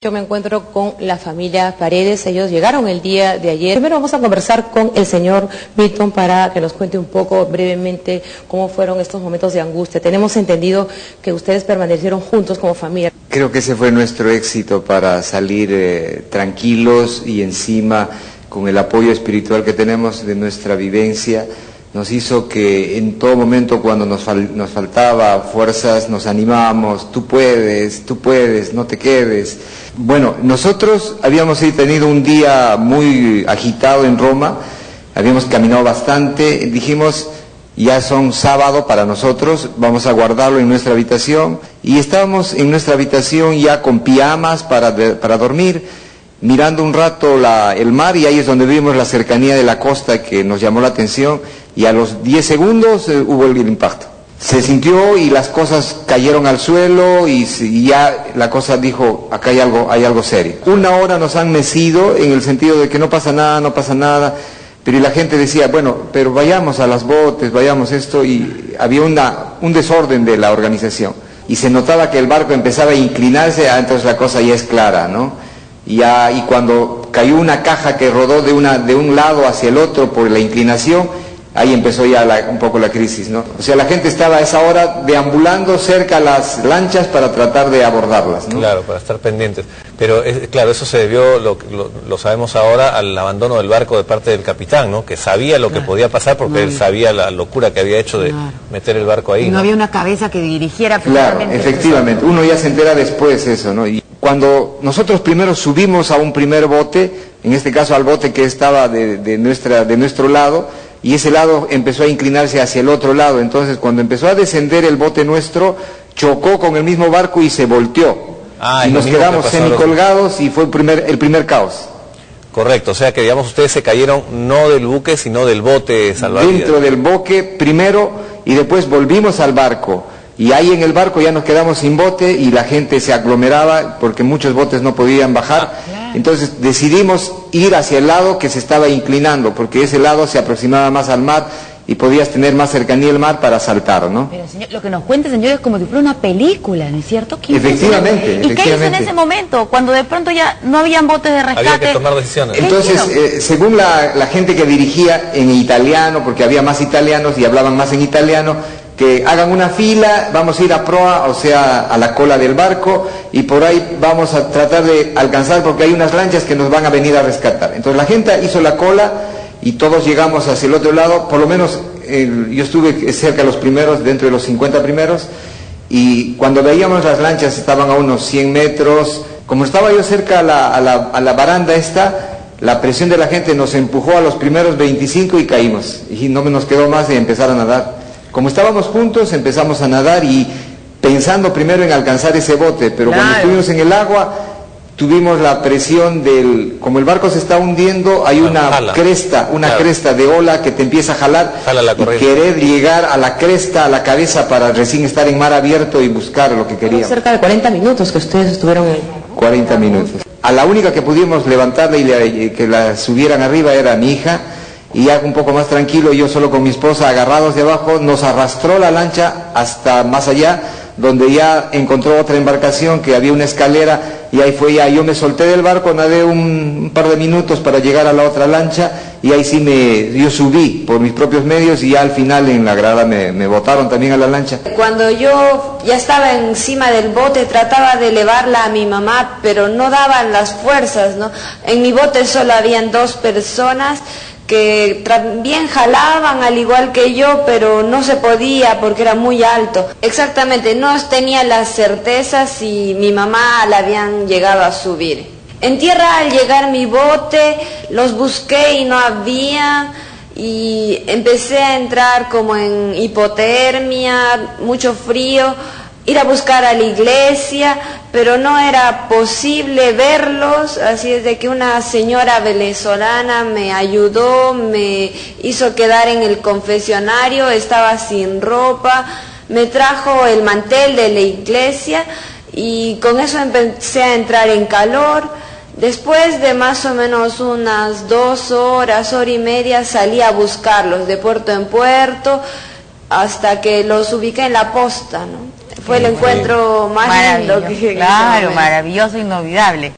Yo me encuentro con la familia Paredes, ellos llegaron el día de ayer. Primero vamos a conversar con el señor Milton para que nos cuente un poco brevemente cómo fueron estos momentos de angustia. Tenemos entendido que ustedes permanecieron juntos como familia. Creo que ese fue nuestro éxito para salir tranquilos y encima con el apoyo espiritual que tenemos de nuestra vivencia. Nos hizo que en todo momento cuando nos faltaba fuerzas nos animábamos, tú puedes, no te quedes. Bueno, nosotros habíamos tenido un día muy agitado en Roma, habíamos caminado bastante, dijimos ya son sábado para nosotros, vamos a guardarlo en nuestra habitación y estábamos en nuestra habitación ya con pijamas para dormir, mirando un rato el mar y ahí es donde vimos la cercanía de la costa que nos llamó la atención. Y a los 10 segundos hubo el impacto. Se sintió y las cosas cayeron al suelo y ya la cosa dijo, acá hay algo serio. Una hora nos han mecido en el sentido de que no pasa nada, pero la gente decía, bueno, pero vayamos a las botes, vayamos esto, y había un desorden de la organización. Y se notaba que el barco empezaba a inclinarse, entonces la cosa ya es clara, ¿no? Y cuando cayó una caja que rodó de un lado hacia el otro por la inclinación, ahí empezó ya un poco la crisis, ¿no? O sea, la gente estaba a esa hora deambulando cerca a las lanchas para tratar de abordarlas, ¿no? Claro, para estar pendientes. Pero, claro, eso se debió, lo sabemos ahora, al abandono del barco de parte del capitán, ¿no? Que sabía lo que podía pasar porque él sabía la locura que había hecho de meter el barco ahí. Y no había una cabeza que dirigiera. Claro, efectivamente. Uno ya se entera después eso, ¿no? Y cuando nosotros primero subimos a un primer bote, en este caso al bote que estaba de nuestro lado, y ese lado empezó a inclinarse hacia el otro lado, entonces cuando empezó a descender el bote nuestro, chocó con el mismo barco y se volteó. Y nos quedamos semicolgados y fue el primer caos. Correcto, o sea que digamos ustedes se cayeron no del buque sino del bote salvavidas. Dentro del buque primero y después volvimos al barco. Y ahí en el barco ya nos quedamos sin bote y la gente se aglomeraba porque muchos botes no podían bajar. Entonces decidimos ir hacia el lado que se estaba inclinando, porque ese lado se aproximaba más al mar y podías tener más cercanía al mar para saltar, ¿no? Pero señor, lo que nos cuenta, señor, es como si fuera una película, ¿no es cierto? Efectivamente. ¿Y qué hizo en ese momento, cuando de pronto ya no habían botes de rescate? Había que tomar decisiones. Entonces, según la gente que dirigía en italiano, porque había más italianos y hablaban más en italiano, que hagan una fila, vamos a ir a proa, o sea, a la cola del barco, y por ahí vamos a tratar de alcanzar, porque hay unas lanchas que nos van a venir a rescatar. Entonces la gente hizo la cola, y todos llegamos hacia el otro lado, por lo menos yo estuve cerca de los primeros, dentro de los 50 primeros, y cuando veíamos las lanchas estaban a unos 100 metros, como estaba yo cerca a la baranda esta, la presión de la gente nos empujó a los primeros 25 y caímos, y no nos quedó más de empezar a nadar. Como estábamos juntos, empezamos a nadar y pensando primero en alcanzar ese bote, pero cuando estuvimos en el agua, tuvimos la presión como el barco se está hundiendo, hay una cresta de ola que te empieza a jalar y querer llegar a la cresta, a la cabeza para recién estar en mar abierto y buscar lo que queríamos. Cerca de 40 minutos que ustedes estuvieron ahí. 40 minutos. A la única que pudimos levantarla y que la subieran arriba era mi hija, y ya un poco más tranquilo, yo solo con mi esposa agarrados de abajo, nos arrastró la lancha hasta más allá, donde ya encontró otra embarcación que había una escalera, y ahí fue ya, yo me solté del barco, nadé un par de minutos para llegar a la otra lancha, y ahí sí yo subí por mis propios medios, y ya al final en la grada me botaron también a la lancha. Cuando yo ya estaba encima del bote, trataba de elevarla a mi mamá, pero no daban las fuerzas, ¿no? En mi bote solo habían 2 personas, que también jalaban al igual que yo, pero no se podía porque era muy alto. Exactamente, no tenía la certeza si mi mamá la habían llegado a subir. En tierra, al llegar mi bote, los busqué y no había, y empecé a entrar como en hipotermia, mucho frío, ir a buscar a la iglesia, pero no era posible verlos, así es de que una señora venezolana me ayudó, me hizo quedar en el confesionario, estaba sin ropa, me trajo el mantel de la iglesia y con eso empecé a entrar en calor. Después de más o menos unas 2 horas, hora y media, salí a buscarlos de puerto en puerto hasta que los ubiqué en la posta, ¿no? Fue el encuentro más lindo Maravilloso, que claro, maravilloso, inolvidable.